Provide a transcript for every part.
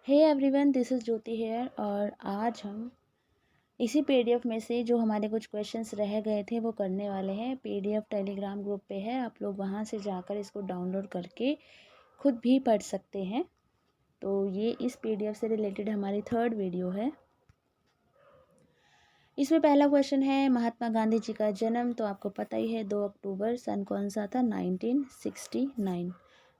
Hey everyone, this is Jyoti here. और आज हम इसी पीडीएफ में से जो हमारे कुछ क्वेश्चंस रह गए थे वो करने वाले हैं। पीडीएफ टेलीग्राम ग्रुप पे है, आप लोग वहाँ से जाकर इसको डाउनलोड करके खुद भी पढ़ सकते हैं। तो ये इस पीडीएफ से रिलेटेड हमारी थर्ड वीडियो है। इसमें पहला क्वेश्चन है, महात्मा गांधी जी का जन्म तो आपको पता ही है 2 अक्टूबर, सन कौन सा था? 1969।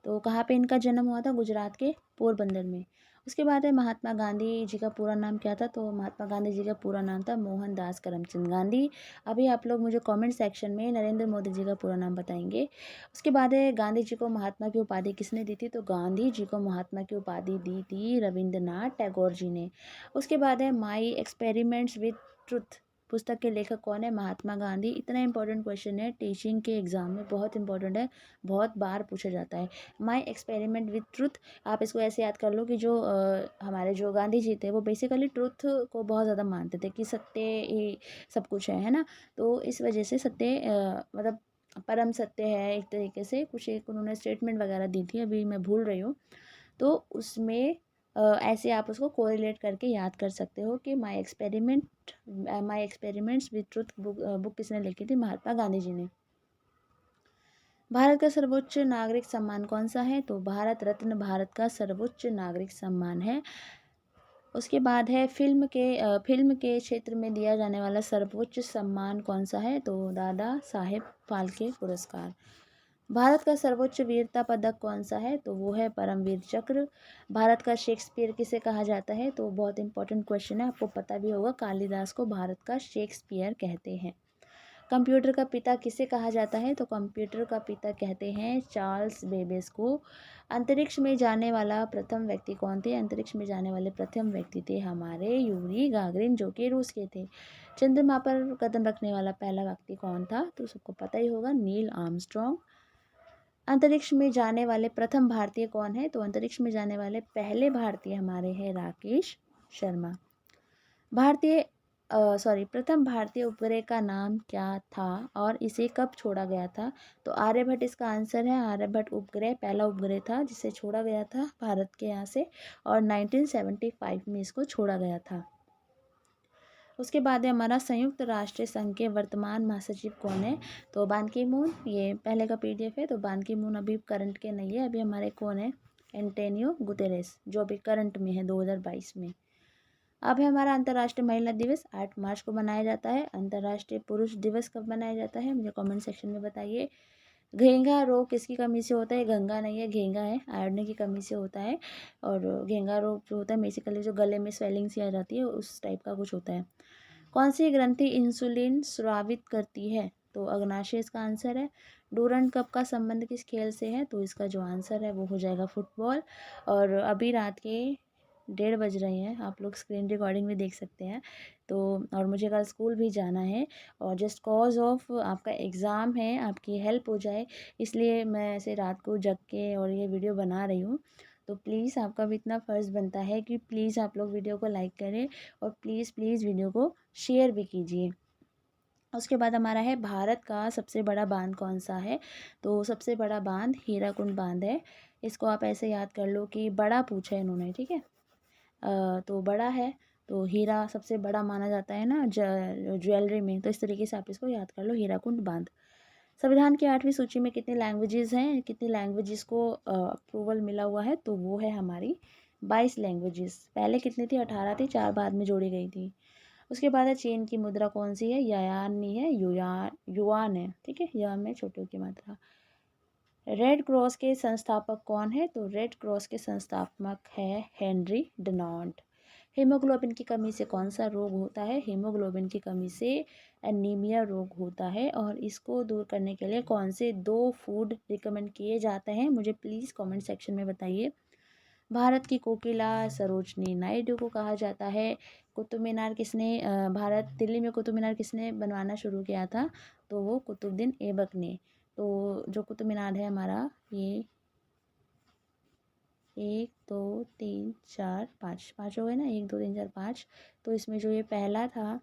तो कहाँ पे इनका जन्म हुआ था? गुजरात के पोरबंदर में। उसके बाद है, महात्मा गांधी जी का पूरा नाम क्या था? तो महात्मा गांधी जी का पूरा नाम था मोहनदास करमचंद गांधी। अभी आप लोग मुझे कमेंट सेक्शन में नरेंद्र मोदी जी का पूरा नाम बताएंगे। उसके बाद है, गांधी जी को महात्मा की उपाधि किसने दी थी? तो गांधी जी को महात्मा की उपाधि दी थी रविंद्रनाथ टैगोर जी ने। उसके बाद है, माई एक्सपेरिमेंट्स विद ट्रुथ पुस्तक के लेखक कौन है? महात्मा गांधी। इतना इंपॉर्टेंट क्वेश्चन है, टीचिंग के एग्जाम में बहुत इंपॉर्टेंट है, बहुत बार पूछा जाता है। माई एक्सपेरिमेंट विद ट्रुथ, आप इसको ऐसे याद कर लो कि जो हमारे जो गांधी जी थे वो बेसिकली ट्रुथ को बहुत ज़्यादा मानते थे कि सत्य ही सब कुछ है ना। तो इस वजह से सत्य मतलब परम सत्य है एक तरीके से। कुछ एक उन्होंने स्टेटमेंट वगैरह दी थी, अभी मैं भूल रही हूँ। तो उसमें ऐसे आप उसको कोरिलेट करके याद कर सकते हो कि my experiments with truth book किसने लिखी थी? महात्मा गांधी जी ने। भारत का सर्वोच्च नागरिक सम्मान कौन सा है? तो भारत रत्न भारत का सर्वोच्च नागरिक सम्मान है। उसके बाद है, फिल्म के क्षेत्र में दिया जाने वाला सर्वोच्च सम्मान कौन सा है? तो दादा साहेब फाल्के पुरस्कार। भारत का सर्वोच्च वीरता पदक कौन सा है? तो वो है परमवीर चक्र। भारत का शेक्सपियर किसे कहा जाता है? तो बहुत इंपॉर्टेंट क्वेश्चन है, आपको पता भी होगा, कालिदास को भारत का शेक्सपियर कहते हैं। कंप्यूटर का पिता किसे कहा जाता है? तो कंप्यूटर का पिता कहते हैं चार्ल्स बेबेज को। अंतरिक्ष में जाने वाला प्रथम व्यक्ति कौन थे? अंतरिक्ष में जाने वाले प्रथम व्यक्ति थे हमारे यूरी गागरिन, जो कि रूस के थे। चंद्रमा पर कदम रखने वाला पहला व्यक्ति कौन था? तो सबको पता ही होगा, नील आर्मस्ट्रॉन्ग। अंतरिक्ष में जाने वाले प्रथम भारतीय कौन है? तो अंतरिक्ष में जाने वाले पहले भारतीय हमारे हैं राकेश शर्मा। प्रथम भारतीय उपग्रह का नाम क्या था और इसे कब छोड़ा गया था? तो आर्यभट्ट इसका आंसर है। आर्यभट्ट उपग्रह पहला उपग्रह था जिसे छोड़ा गया था भारत के यहाँ से, और 1975 में इसको छोड़ा गया था। उसके बाद है हमारा, संयुक्त राष्ट्र संघ के वर्तमान महासचिव कौन है? तो बान की मून। ये पहले का पीडीएफ है, तो बान की मून अभी करंट के नहीं है, अभी हमारे कौन है? एंटोनियो गुतेरेस, जो अभी करंट में है 2022 में। अब है हमारा अंतर्राष्ट्रीय महिला दिवस, 8 मार्च को मनाया जाता है। अंतर्राष्ट्रीय पुरुष दिवस कब मनाया जाता है? मुझे कमेंट सेक्शन में बताइए। घेंघा रोग किसकी कमी से होता है? गंगा नहीं है, घेंघा है, आयरन की कमी से होता है। और घेंघा रोग जो होता है बेसिकली जो गले में स्वेलिंग सी आ जाती है, उस टाइप का कुछ होता है। कौन सी ग्रंथि इंसुलिन स्रावित करती है? तो अग्नाशय इसका आंसर है। डूरंड कप का संबंध किस खेल से है? तो इसका जो आंसर है वो हो जाएगा फुटबॉल। और अभी रात के 1:30 बज रहे हैं, आप लोग स्क्रीन रिकॉर्डिंग में देख सकते हैं। तो और मुझे कल स्कूल भी जाना है, और जस्ट कॉज ऑफ आपका एग्ज़ाम है, आपकी हेल्प हो जाए इसलिए मैं ऐसे रात को जग के और ये वीडियो बना रही हूँ। तो प्लीज़ आपका भी इतना फ़र्ज़ बनता है कि प्लीज़ आप लोग वीडियो को लाइक करें, और प्लीज़ प्लीज़ वीडियो को शेयर भी कीजिए। उसके बाद हमारा है, भारत का सबसे बड़ा बांध कौन सा है? तो सबसे बड़ा बांध हीराकुंड बांध है। इसको आप ऐसे याद कर लो कि बड़ा पूछा है इन्होंने, ठीक है। तो बड़ा है, तो हीरा सबसे बड़ा माना जाता है ना ज्वेलरी में, तो इस तरीके से आप इसको याद कर लो, हीराकुंड बांध। संविधान की 8वीं सूची में कितनी लैंग्वेजेस हैं? कितनी लैंग्वेजेस को अप्रूवल मिला हुआ है? तो वो है हमारी 22 लैंग्वेजेस। पहले कितनी थी? 18 थी, 4 बाद में जोड़ी गई थी। उसके बाद है, चीन की मुद्रा कौन सी है? यान नहीं है, युआन है, ठीक है, या में छोटू की मात्रा। रेड क्रॉस के संस्थापक कौन है? तो रेड क्रॉस के संस्थापक है हेनरी डनाल्ड। हीमोग्लोबिन की कमी से कौन सा रोग होता है? हीमोग्लोबिन की कमी से एनीमिया रोग होता है, और इसको दूर करने के लिए कौन से 2 फूड रिकमेंड किए जाते हैं? मुझे प्लीज़ कमेंट सेक्शन में बताइए। भारत की कोकिला सरोजनी नायडू को कहा जाता है। कुतुब मीनार किसने दिल्ली में कुतुब मीनार किसने बनवाना शुरू किया था? तो वो कुतुबुद्दीन ऐबक ने। तो जो कुतुब मीनार है हमारा, ये 1 2 3 4 5 5 हो गए ना, 1 2 3 4 5। तो इसमें जो ये पहला था,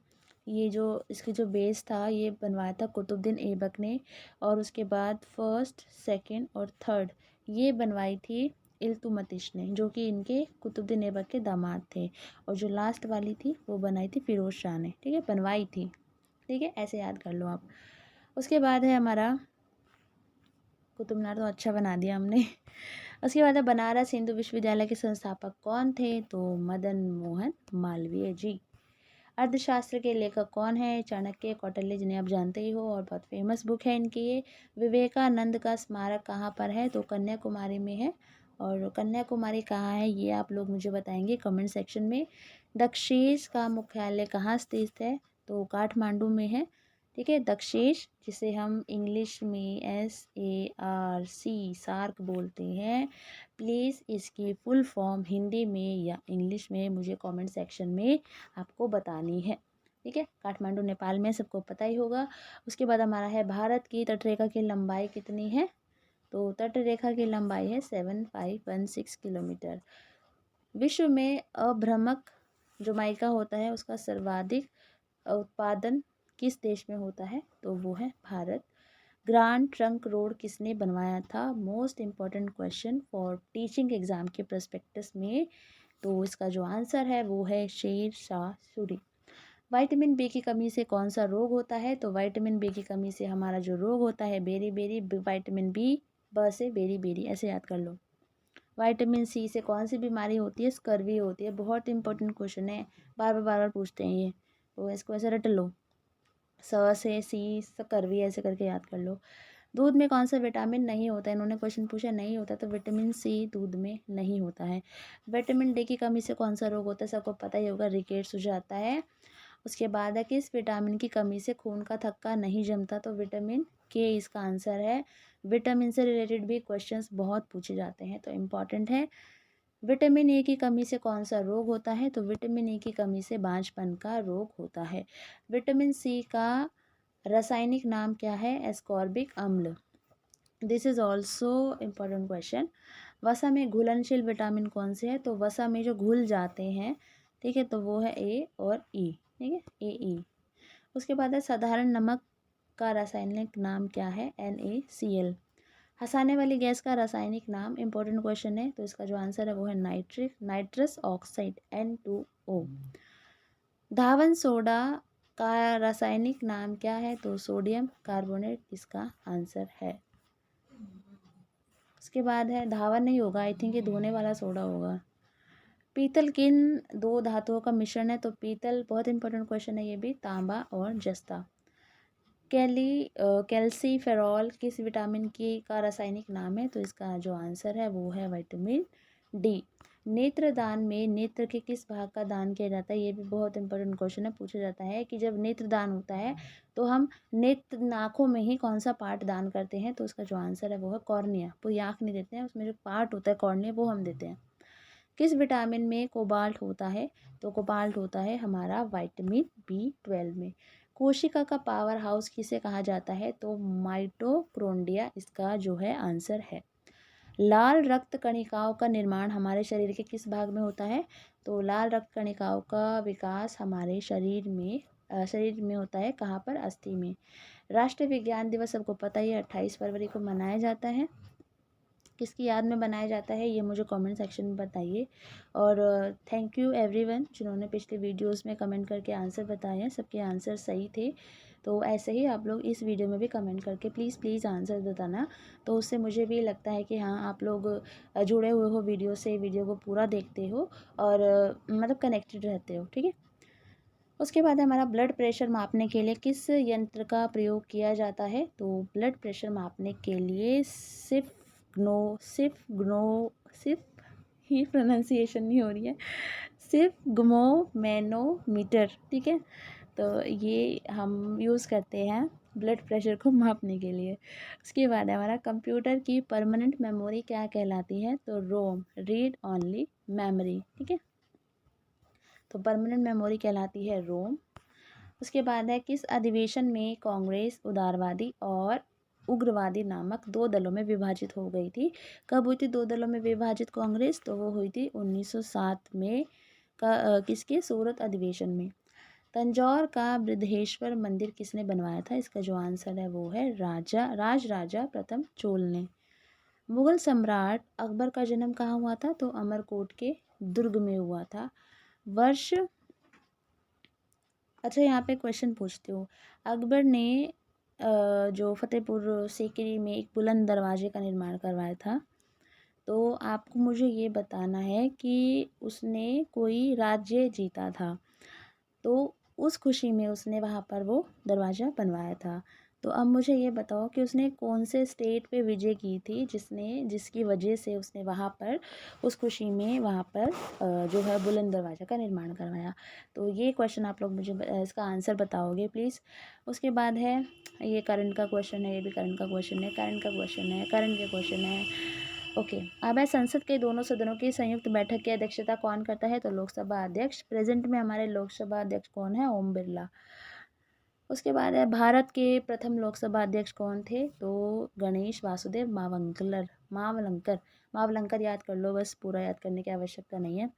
ये जो इसकी जो बेस था, ये बनवाया था कुतुबुद्दीन ऐबक ने। और उसके बाद फर्स्ट, सेकंड और थर्ड ये बनवाई थी इल्तुतमिश ने, जो कि इनके कुतुबुद्दीन ऐबक के दामाद थे। और जो लास्ट वाली थी वो बनाई थी फ़िरोज़ शाह ने, ठीक है, बनवाई थी, ठीक है, ऐसे याद कर लो आप। उसके बाद है हमारा कुतुब मीनार, तो अच्छा बना दिया हमने। उसके बाद है बनारस हिंदू विश्वविद्यालय के संस्थापक कौन थे? तो मदन मोहन मालवीय जी। अर्थशास्त्र के लेखक कौन है? चाणक्य, कौटिल्य, जिन्हें आप जानते ही हो और बहुत फेमस बुक है इनकी ये। विवेकानंद का स्मारक कहाँ पर है? तो कन्याकुमारी में है। और कन्याकुमारी कहाँ है ये आप लोग मुझे बताएंगे कमेंट सेक्शन में। दक्षेश का मुख्यालय कहाँ स्थित है? तो काठमांडू में है, ठीक है। दक्षेश, जिसे हम इंग्लिश में SARC सार्क बोलते हैं। प्लीज़ इसकी फुल फॉर्म हिंदी में या इंग्लिश में मुझे कमेंट सेक्शन में आपको बतानी है, ठीक है। काठमांडू नेपाल में, सबको पता ही होगा। उसके बाद हमारा है भारत की तटरेखा की लंबाई कितनी है? तो तटरेखा की लंबाई है 7516 किलोमीटर। विश्व में अभ्रमक जो माइका होता है उसका सर्वाधिक उत्पादन किस देश में होता है? तो वो है भारत। ग्रांड ट्रंक रोड किसने बनवाया था? Most important question for teaching exam के प्रस्पेक्टस में। तो इसका जो आंसर है वो है शेर शाह सूरी। विटामिन बी की कमी से कौन सा रोग होता है? तो विटामिन बी की कमी से हमारा जो रोग होता है बेरी बेरी, विटामिन बी ब से बेरी बेरी, ऐसे याद कर लो। विटामिन सी से कौन सी बीमारी होती है? स्कर्वी होती है। बहुत इंपॉर्टेंट क्वेश्चन है, बार बार पूछते हैं ये, तो इसको ऐसे रट लो, स से सी स्कर्वी ऐसे करके याद कर लो। दूध में कौन सा विटामिन नहीं होता है? इन्होंने क्वेश्चन पूछा नहीं होता, तो विटामिन सी दूध में नहीं होता है। विटामिन डी की कमी से कौन सा रोग होता है? सबको पता ही होगा, रिकेट्स हो जाता है। उसके बाद है किस विटामिन की कमी से खून का थक्का नहीं जमता? तो विटामिन के इसका आंसर है। विटामिन से रिलेटेड भी क्वेश्चंस बहुत पूछे जाते हैं, तो इम्पॉर्टेंट है। विटामिन ए की कमी से कौन सा रोग होता है? तो विटामिन ए की कमी से बांझपन का रोग होता है। विटामिन सी का रासायनिक नाम क्या है? एस्कॉर्बिक अम्ल। This is also important question. वसा में घुलनशील विटामिन कौन से है? तो वसा में जो घुल जाते हैं, ठीक है, तो वो है ए और ई, ठीक है, AE। उसके बाद है साधारण नमक का रासायनिक नाम क्या है? NaCl। हंसाने वाली गैस का रासायनिक नाम, इंपॉर्टेंट क्वेश्चन है, तो इसका जो आंसर है वो है नाइट्रस ऑक्साइड N2O। धावन सोडा का रासायनिक नाम क्या है? तो सोडियम कार्बोनेट इसका आंसर है। उसके बाद है धावन नहीं होगा, आई थिंक ये धोने वाला सोडा होगा। पीतल किन दो धातुओं का मिश्रण है? तो पीतल, बहुत इंपॉर्टेंट क्वेश्चन है ये भी, तांबा और जस्ता। कैल्सीफेरॉल किस विटामिन की का रासायनिक नाम है? तो इसका जो आंसर है वो है विटामिन डी। नेत्रदान में नेत्र के किस भाग का दान किया जाता है? ये भी बहुत इंपॉर्टेंट क्वेश्चन है, पूछा जाता है कि जब नेत्रदान होता है तो हम नेत्र आँखों में ही कौन सा पार्ट दान करते हैं? तो उसका जो आंसर है वो है कॉर्निया। पूरी आँख नहीं देते हैं, उसमें जो पार्ट होता है कॉर्निया वो हम देते हैं। किस विटामिन में कोबाल्ट होता है? तो कोबाल्ट होता है हमारा विटामिन B12 में। कोशिका का पावर हाउस किसे कहा जाता है? तो माइटोकॉन्ड्रिया इसका जो है आंसर है। लाल रक्त कणिकाओं का निर्माण हमारे शरीर के किस भाग में होता है? तो लाल रक्त कणिकाओं का विकास हमारे शरीर में होता है, कहाँ पर? अस्थि में। राष्ट्रीय विज्ञान दिवस सबको पता ही है 28 फरवरी को मनाया जाता है। किसकी याद में बनाया जाता है ये मुझे कमेंट सेक्शन में बताइए। और थैंक यू एवरीवन जिन्होंने पिछले वीडियोस में कमेंट करके आंसर बताए हैं, सबके आंसर सही थे। तो ऐसे ही आप लोग इस वीडियो में भी कमेंट करके प्लीज़ आंसर बताना, तो उससे मुझे भी लगता है कि हाँ आप लोग जुड़े हुए हो वीडियो से, वीडियो को पूरा देखते हो और मतलब कनेक्टेड रहते हो, ठीक है। उसके बाद हमारा ब्लड प्रेशर मापने के लिए किस यंत्र का प्रयोग किया जाता है? तो ब्लड प्रेशर मापने के लिए सिर्फ ही प्रोनाउंसिएशन नहीं हो रही है, सिर्फ ग्मोमेनोमीटर, ठीक है, तो ये हम यूज़ करते हैं ब्लड प्रेशर को मापने के लिए। उसके बाद हमारा कंप्यूटर की परमानेंट मेमोरी क्या कहलाती है? तो रोम, रीड ओनली मेमोरी, ठीक है, तो परमानेंट मेमोरी कहलाती है रोम। उसके बाद है किस अधिवेशन में कांग्रेस उदारवादी और उग्रवादी नामक दो दलों में विभाजित हो गई थी? कब हुई थी दो दलों में विभाजित कांग्रेस? तो वो हुई थी 1907 में, किसके? सूरत अधिवेशन में। तंजौर का बृहदेश्वर मंदिर किसने बनवाया था? इसका जो आंसर है वो है राजा प्रथम चोल ने। मुगल सम्राट अकबर का जन्म कहाँ हुआ था? तो अमरकोट के दुर्ग में हुआ था। वर्ष, अच्छा यहाँ पे क्वेश्चन पूछती हूँ। अकबर ने जो फतेहपुर सीकरी में एक बुलंद दरवाजे का निर्माण करवाया था, तो आपको मुझे ये बताना है कि उसने कोई राज्य जीता था, तो उस खुशी में उसने वहाँ पर वो दरवाज़ा बनवाया था। तो अब मुझे ये बताओ कि उसने कौन से स्टेट पे विजय की थी, जिसकी वजह से उसने वहाँ पर उस खुशी में वहाँ पर जो है बुलंद दरवाज़ा का निर्माण करवाया। तो ये क्वेश्चन आप लोग मुझे इसका आंसर बताओगे प्लीज़। उसके बाद है, ये करंट का क्वेश्चन है, ये भी करंट का क्वेश्चन है, करंट का क्वेश्चन है, करंट के क्वेश्चन है। ओके, अब है संसद के दोनों सदनों की संयुक्त बैठक की अध्यक्षता कौन करता है? तो लोकसभा अध्यक्ष। प्रेजेंट में हमारे लोकसभा अध्यक्ष कौन है? ओम बिरला। उसके बाद है, भारत के प्रथम लोकसभा अध्यक्ष कौन थे? तो गणेश वासुदेव मावलंकर याद कर लो, बस पूरा याद करने की आवश्यकता नहीं है।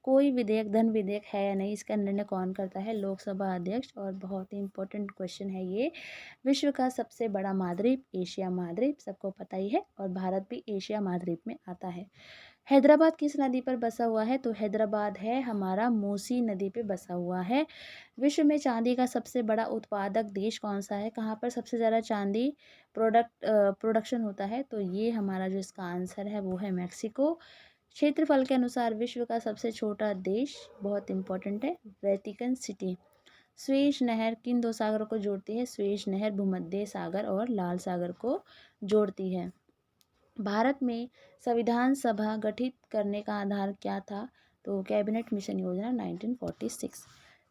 कोई विधेयक धन विधेयक है या नहीं, इसका निर्णय कौन करता है? लोकसभा अध्यक्ष। और बहुत ही इंपॉर्टेंट क्वेश्चन है ये, विश्व का सबसे बड़ा महाद्वीप एशिया महाद्वीप, सबको पता ही है, और भारत भी एशिया महाद्वीप में आता है। हैदराबाद किस नदी पर बसा हुआ है? तो हैदराबाद है हमारा मूसी नदी पे बसा हुआ है। विश्व में चांदी का सबसे बड़ा उत्पादक देश कौन सा है? कहाँ पर सबसे ज़्यादा चांदी प्रोडक्शन होता है? तो ये हमारा जो इसका आंसर है वो है मैक्सिको। क्षेत्रफल के अनुसार विश्व का सबसे छोटा देश, बहुत इंपॉर्टेंट है, वेटिकन सिटी। स्वेज नहर किन दो सागरों को जोड़ती है? स्वेज नहर भूमध्य सागर और लाल सागर को जोड़ती है। भारत में संविधान सभा गठित करने का आधार क्या था? तो कैबिनेट मिशन योजना 1946।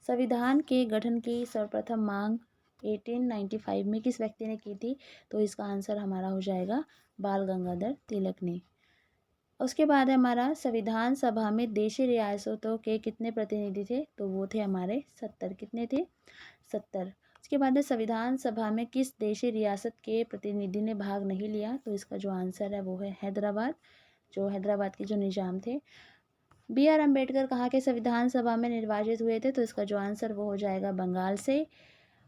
संविधान के गठन की सर्वप्रथम मांग 1895 में किस व्यक्ति ने की थी? तो इसका आंसर हमारा हो जाएगा बाल गंगाधर तिलक ने। उसके बाद है हमारा, संविधान सभा में देशी रियासतों के कितने प्रतिनिधि थे? तो वो थे हमारे 70। कितने थे? 70। उसके बाद है, संविधान सभा में किस देशी रियासत के प्रतिनिधि ने भाग नहीं लिया? तो इसका जो आंसर है वो है हैदराबाद, जो हैदराबाद के जो निजाम थे। बी आर अम्बेडकर कहाँ के संविधान सभा में निर्वाचित हुए थे? तो इसका जो आंसर वो हो जाएगा बंगाल से।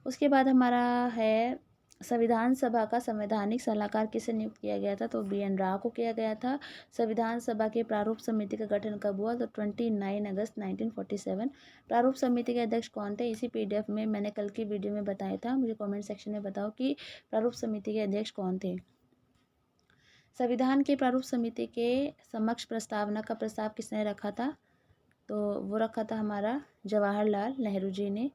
उसके बाद हमारा है, संविधान सभा का संवैधानिक सलाहकार किसे नियुक्त किया गया था? तो बी एन राव को किया गया था। संविधान सभा के प्रारूप समिति का गठन कब हुआ? तो 29 अगस्त 1947। प्रारूप समिति के अध्यक्ष कौन थे? इसी पीडीएफ में मैंने कल की वीडियो में बताया था, मुझे कमेंट सेक्शन में बताओ कि प्रारूप समिति के अध्यक्ष कौन थे। संविधान के प्रारूप समिति के समक्ष प्रस्तावना का प्रस्ताव किसने रखा था? तो वो रखा था हमारा जवाहरलाल नेहरू जी ने।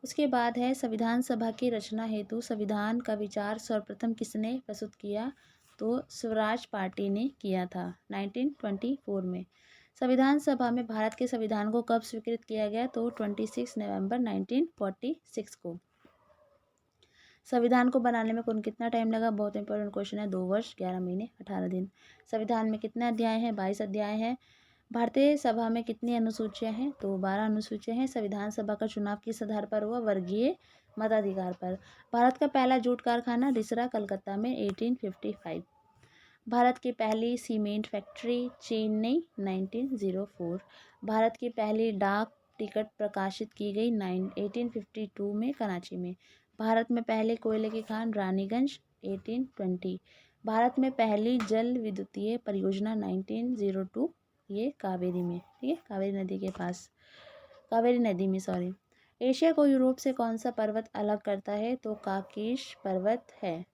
उसके बाद है, संविधान सभा की रचना हेतु संविधान का विचार सर्वप्रथम किसने प्रस्तुत किया? तो स्वराज पार्टी ने किया था 1924 में। संविधान सभा में भारत के संविधान को कब स्वीकृत किया गया? तो 26 नवंबर 1946 को। संविधान को बनाने में कुल कितना टाइम लगा? बहुत इंपॉर्टेंट क्वेश्चन है। 2 वर्ष 11 महीने 18 दिन। संविधान में कितने अध्याय हैं? 22 अध्याय हैं। भारतीय सभा में कितनी अनुसूचियां हैं? तो 12 अनुसूचियां हैं। संविधान सभा का चुनाव किस आधार पर हुआ? वर्गीय मताधिकार पर। भारत का पहला जूट कारखाना रिसरा कलकत्ता में 1855। भारत की पहली सीमेंट फैक्ट्री चेन्नई 1904। भारत की पहली डाक टिकट प्रकाशित की गई 1852 में कराची में। भारत में पहले कोयले की खान रानीगंज 1820। भारत में पहली जल विद्युतीय परियोजना 1902, ये कावेरी में, ठीक है, कावेरी नदी के पास, कावेरी नदी में, सॉरी। एशिया को यूरोप से कौन सा पर्वत अलग करता है? तो काकेश पर्वत है।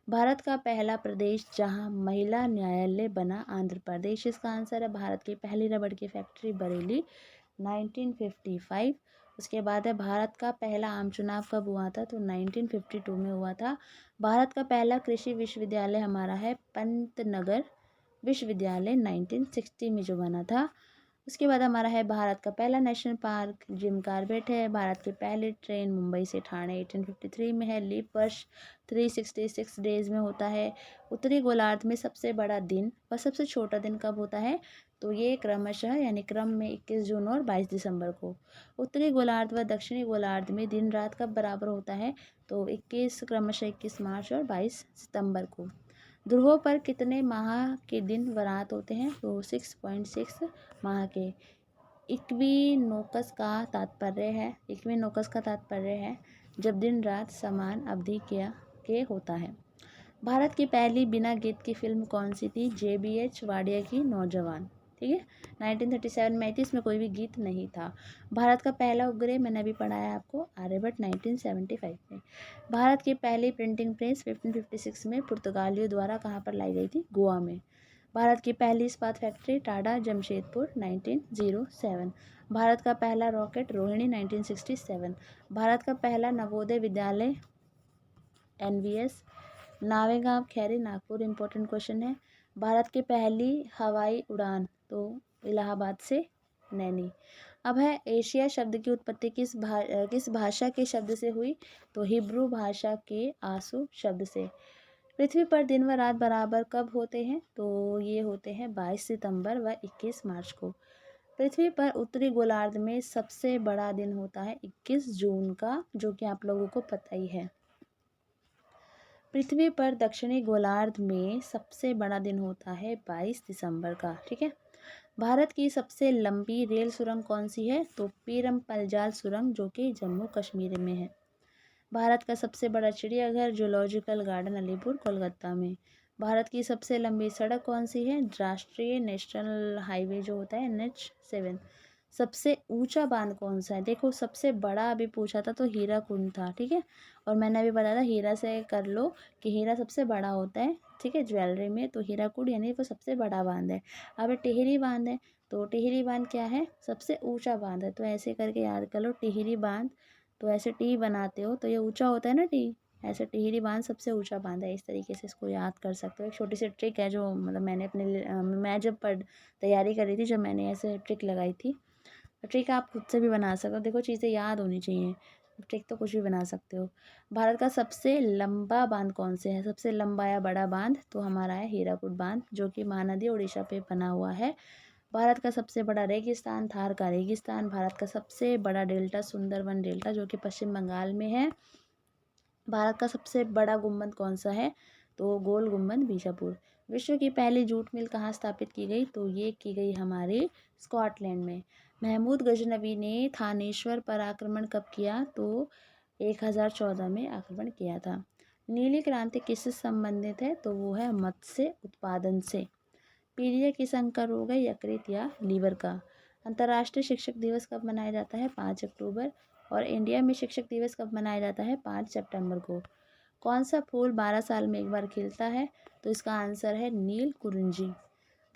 भारत का पहला प्रदेश जहां महिला न्यायालय बना, आंध्र प्रदेश। इसका आंसर है। भारत की पहली रबड़ की फैक्ट्री बरेली 1955। उसके बाद है, भारत का पहला आम चुनाव कब हुआ था? तो 1952 में हुआ था। भारत का पहला कृषि विश्वविद्यालय हमारा है पंतनगर विश्वविद्यालय 1960 में जो बना था। उसके बाद हमारा है, भारत का पहला नेशनल पार्क जिम कॉर्बेट है। भारत की पहली ट्रेन मुंबई से ठाणे 1853 में है। लीप वर्ष 366 डेज में होता है। उत्तरी गोलार्ध में सबसे बड़ा दिन व सबसे छोटा दिन कब होता है? तो ये क्रमशः, यानी क्रम में 21 जून और 22 दिसंबर को। उत्तरी गोलार्ध व दक्षिणी गोलार्ध में दिन रात कब बराबर होता है? तो 21 क्रमशः 21 मार्च और 22 सितंबर को। ध्रुवों पर कितने माह के दिन व रात होते हैं? तो 6.6 माह के। इक्विनोकस का तात्पर्य है जब दिन रात समान अवधि के होता है। भारत की पहली बिना गीत की फिल्म कौन सी थी? JBH वाडिया की नौजवान। ठीक है, 1937 में आई थी, इसमें कोई भी गीत नहीं था। भारत का पहला उपग्रह मैंने अभी पढ़ाया आपको, आर्यभट्ट 1975 में। भारत की पहली प्रिंटिंग प्रेस 1556 में पुर्तगालियों द्वारा कहाँ पर लाई गई थी? गोवा में। भारत की पहली इस्पात फैक्ट्री टाडा जमशेदपुर 1907। भारत का पहला रॉकेट रोहिणी 1967। भारत का पहला नवोदय विद्यालय NVS नावेगांव खैरी नागपुर। इंपॉर्टेंट क्वेश्चन है। भारत की पहली हवाई उड़ान तो इलाहाबाद से नैनी। अब है एशिया शब्द की उत्पत्ति किस भाषा के शब्द से हुई? तो हिब्रू भाषा के आंसू शब्द से। पृथ्वी पर दिन व रात बराबर कब होते हैं? तो ये होते हैं 22 सितंबर व 21 मार्च को। पृथ्वी पर उत्तरी गोलार्ध में सबसे बड़ा दिन होता है 21 जून का, जो कि आप लोगों को पता ही है। पृथ्वी पर दक्षिणी गोलार्ध में सबसे बड़ा दिन होता है 22 दिसंबर का। ठीक है। भारत की सबसे लंबी रेल सुरंग कौन सी है? तो पीरमपलजाल सुरंग, जो कि जम्मू कश्मीर में है। भारत का सबसे बड़ा चिड़ियाघर जूलॉजिकल गार्डन अलीपुर कोलकाता में। भारत की सबसे लंबी सड़क कौन सी है? राष्ट्रीय नेशनल हाईवे जो होता है NH7। सबसे ऊंचा बांध कौन सा है? देखो, सबसे बड़ा अभी पूछा था तो हीराकुंड था। ठीक है, और मैंने अभी बताया था हीरा से कर लो कि हीरा सबसे बड़ा होता है। ठीक है, ज्वेलरी में तो हीराकुंड यानी वो सबसे बड़ा बांध है। अब टिहरी बांध है, तो टिहरी बांध क्या है? सबसे ऊंचा बांध है। तो ऐसे करके याद कर लो, टिहरी बांध। तो ऐसे टी बनाते हो तो ये ऊंचा होता है ना टी, ऐसे टिहरी बांध सबसे ऊंचा बांध है। इस तरीके से इसको याद कर सकते हो। एक छोटी सी ट्रिक है जो मतलब मैंने मैं जब तैयारी कर रही थी, जब मैंने ऐसे ट्रिक लगाई थी। ट्रिक आप खुद से भी बना सकते हो। देखो, चीज़ें याद होनी चाहिए, ट्रिक तो कुछ भी बना सकते हो। भारत का सबसे लंबा बांध कौन से है? सबसे लंबा या बड़ा बांध तो हमारा है हीराकुड बांध, जो कि महानदी उड़ीसा पे बना हुआ है। भारत का सबसे बड़ा रेगिस्तान थार का रेगिस्तान। भारत का सबसे बड़ा डेल्टा सुंदरवन डेल्टा, जो कि पश्चिम बंगाल में है। भारत का सबसे बड़ा गुम्बद कौन सा है? तो गोल गुम्बद बीजापुर। विश्व की पहली जूट मिल कहाँ स्थापित की गई? तो ये की गई हमारे स्कॉटलैंड में। महमूद गजनवी ने थानेश्वर पर आक्रमण कब किया? तो 1014 में आक्रमण किया था। नीली क्रांति किससे संबंधित है? तो वो है मत्स्य उत्पादन से। पीलिया किस अंग का रोग है? यकृत या लीवर का। अंतर्राष्ट्रीय शिक्षक दिवस कब मनाया जाता है? 5 अक्टूबर। और इंडिया में शिक्षक दिवस कब मनाया जाता है? 5 सितंबर को। कौन सा फूल 12 साल में एक बार खिलता है? तो इसका आंसर है नील कुरिंजी।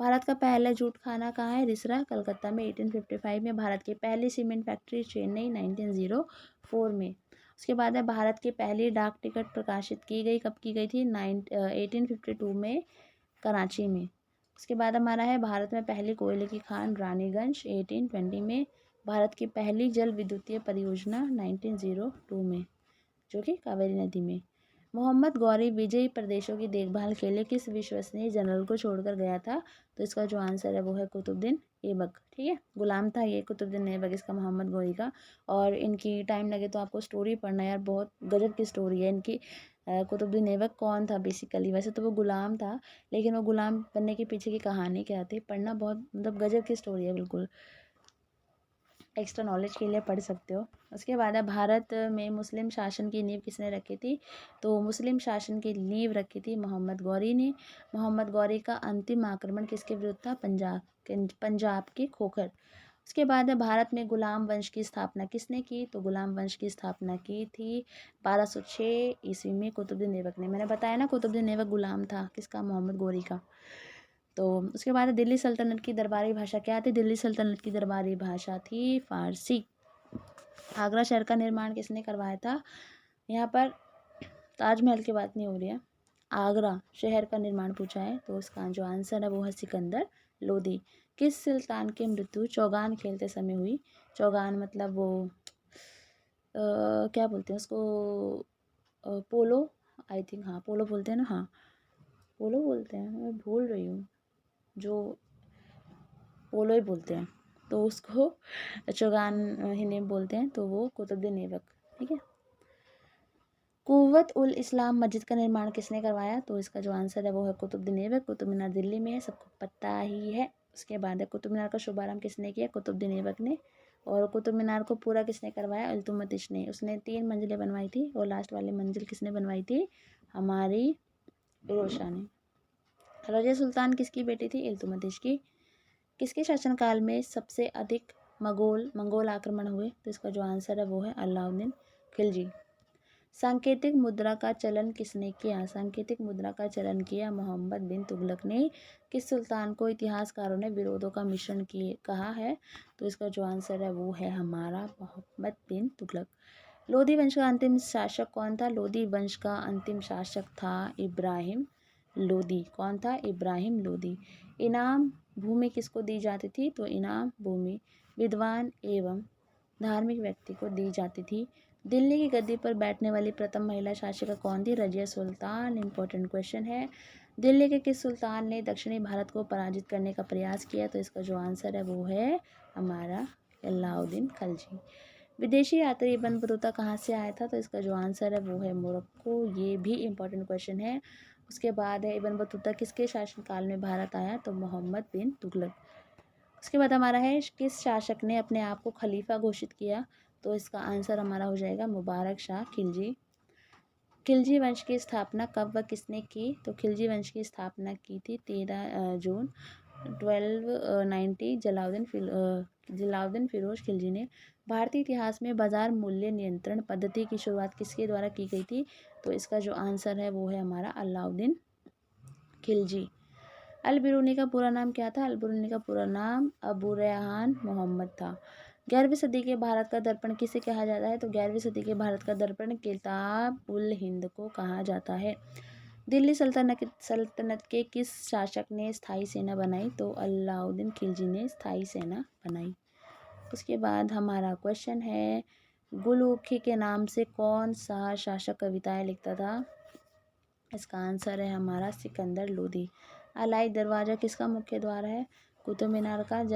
भारत का पहला जूट खाना कहाँ है? रिसरा कलकत्ता में 1855 में। भारत की पहली सीमेंट फैक्ट्री चेन्नई 1904 में। उसके बाद है भारत की पहली डाक टिकट प्रकाशित की गई, कब की गई थी? 1852 में कराची में। उसके बाद हमारा है भारत में पहली कोयले की खान रानीगंज 1820 में। भारत की पहली जल विद्युतीय परियोजना 1902 में, जो कि कावेरी नदी में। मोहम्मद गौरी विजयी प्रदेशों की देखभाल के लिए किस विश्वसनीय जनरल को छोड़कर गया था? तो इसका जो आंसर है वो है कुतुबुद्दीन ऐबक। ठीक है, गुलाम था ये कुतुबुद्दीन ऐबक इसका, मोहम्मद गौरी का। और इनकी टाइम लगे तो आपको स्टोरी पढ़ना यार, बहुत गजब की स्टोरी है इनकी। कुतुबुद्दीन ऐबक कौन था बेसिकली? वैसे तो वो गुलाम था, लेकिन वो गुलाम बनने के पीछे की कहानी क्या थी, पढ़ना बहुत मतलब गजब की स्टोरी है बिल्कुल। एक्स्ट्रा नॉलेज के लिए पढ़ सकते हो। उसके बाद है भारत में मुस्लिम शासन की नींव किसने रखी थी? तो मुस्लिम शासन की नींव रखी थी मोहम्मद गौरी ने। मोहम्मद गौरी का अंतिम आक्रमण किसके विरुद्ध था? पंजाब के खोखर। उसके बाद है भारत में गुलाम वंश की स्थापना किसने की? तो गुलाम वंश की स्थापना की थी 1206 ईस्वी में कुतुबुद्दीन ऐबक ने। मैंने बताया ना, कुतुबुद्दीन ऐबक गुलाम था किसका? मोहम्मद गौरी का। तो उसके बाद दिल्ली सल्तनत की दरबारी भाषा क्या थी? दिल्ली सल्तनत की दरबारी भाषा थी फारसी। आगरा शहर का निर्माण किसने करवाया था? यहाँ पर ताजमहल की बात नहीं हो रही है, आगरा शहर का निर्माण पूछा है, तो उसका जो आंसर है वो है सिकंदर लोदी। किस सुल्तान की मृत्यु चौगान खेलते समय हुई? चौगान मतलब वो क्या बोलते हैं उसको? पोलो, आई थिंक, हाँ पोलो बोलते हैं ना, हाँ पोलो बोलते हैं, मैं भूल रही हूँ। जो पोलो ही बोलते हैं, तो उसको चौगान ही नेम बोलते हैं, तो वो कुतुबुद्दीन ऐबक। ठीक है। कुव्वत उल इस्लाम मस्जिद का निर्माण किसने करवाया? तो इसका जो आंसर है वो है कुतुबुद्दीन ऐबक। कुतुब मीनार दिल्ली में है, सबको पता ही है। उसके बाद है कुतुब मीनार का शुभारंभ किसने किया? कुतुबुद्दीन ऐबक ने। और कुतुब मीनार को पूरा किसने करवाया? इल्तुतमिश ने। उसने 3 मंजिलें बनवाई थी, और लास्ट वाली मंजिल किसने बनवाई थी? हमारी फिरोज शाह ने। रजिया सुल्तान किसकी बेटी थी? इल्तुतमिश की। किसके शासनकाल में सबसे अधिक मंगोल आक्रमण हुए? तो इसका जो आंसर है वो है अलाउद्दीन खिलजी। सांकेतिक मुद्रा का चलन किसने किया? सांकेतिक मुद्रा का चलन किया मोहम्मद बिन तुगलक ने। किस सुल्तान को इतिहासकारों ने विरोधों का मिश्रण किए कहा है? तो इसका जो आंसर है वो है हमारा मोहम्मद बिन तुगलक। लोधी वंश का अंतिम शासक कौन था? लोधी वंश का अंतिम शासक था इब्राहिम लोधी। कौन था? इब्राहिम लोधी। इनाम भूमि किसको दी जाती थी? तो इनाम भूमि विद्वान एवं धार्मिक व्यक्ति को दी जाती थी। दिल्ली की गद्दी पर बैठने वाली प्रथम महिला शासिका कौन थी? रजिया सुल्तान। इंपॉर्टेंट क्वेश्चन है। दिल्ली के किस सुल्तान ने दक्षिणी भारत को पराजित करने का प्रयास किया? तो इसका जो आंसर है वो है हमारा अलाउद्दीन खिलजी। विदेशी यात्री इब्न बतूता कहाँ से आया था? तो इसका जो आंसर है वो है मोरक्को। ये भी इंपॉर्टेंट क्वेश्चन है। उसके बाद है इब्न बतूता किसके शासनकाल में भारत आया? तो मोहम्मद बिन तुगलक। उसके बाद हमारा है किस शासक ने अपने आप को खलीफा घोषित किया? तो इसका आंसर हमारा हो जाएगा मुबारक शाह खिलजी। खिलजी वंश की स्थापना कब व किसने की? तो खिलजी वंश की स्थापना की थी 13 जून 1290 जलाउद्दीन फिरोज खिलजी ने। भारतीय इतिहास में बाजार मूल्य नियंत्रण पद्धति की शुरुआत किसके द्वारा की गई थी? तो इसका जो आंसर है वो है हमारा अलाउद्दीन खिलजी। अल बिरूनी का पूरा नाम क्या था? अल बिरूनी का पूरा नाम अबू रेहान मोहम्मद था। 11वीं सदी के भारत का दर्पण किसे कहा जाता है? तो 11वीं सदी के भारत का दर्पण किताब उल हिंद को कहा जाता है। दिल्ली सल्तनत के किस शासक ने स्थायी सेना बनाई? तो अलाउद्दीन खिलजी ने स्थायी सेना बनाई। उसके बाद हमारा क्वेश्चन है गुलउखी के नाम से कौन सा शासक कविताएं लिखता था? इसका आंसर है हमारा सिकंदर लोदी। अलाई दरवाज़ा किसका मुख्य द्वार है? कुतुब मीनार का।